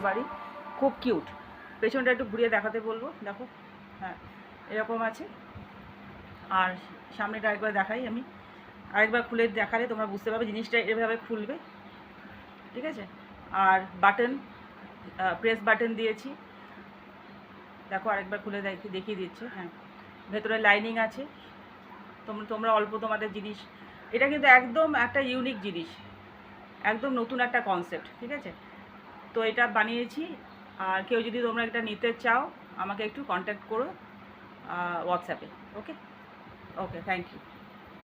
বাড়ি, খুব কিউট। পেছনটা একটু ঘুরিয়ে দেখাতে বলবো, দেখো, হ্যাঁ এরকম আছে। আর সামনেটা আরেকবার দেখাই আমি, আরেকবার খুলে দেখালে তোমরা বুঝতে পারবে জিনিসটা এভাবে খুলবে, ঠিক আছে। আর বাটন, প্রেস বাটন দিয়েছি, দেখো আরেকবার খুলে দেখিয়ে দিচ্ছে, হ্যাঁ ভেতরে লাইনিং আছে। তোমরা অল্প তোমাদের জিনিস, এটা কিন্তু একদম একটা ইউনিক জিনিস, একদম নতুন একটা কনসেপ্ট, ঠিক আছে। তো এটা বানিয়েছি। আর কেউ যদি তোমরা এটা নিতে চাও আমাকে একটু কন্ট্যাক্ট করো হোয়াটসঅ্যাপে। ওকে ওকে, থ্যাংক ইউ।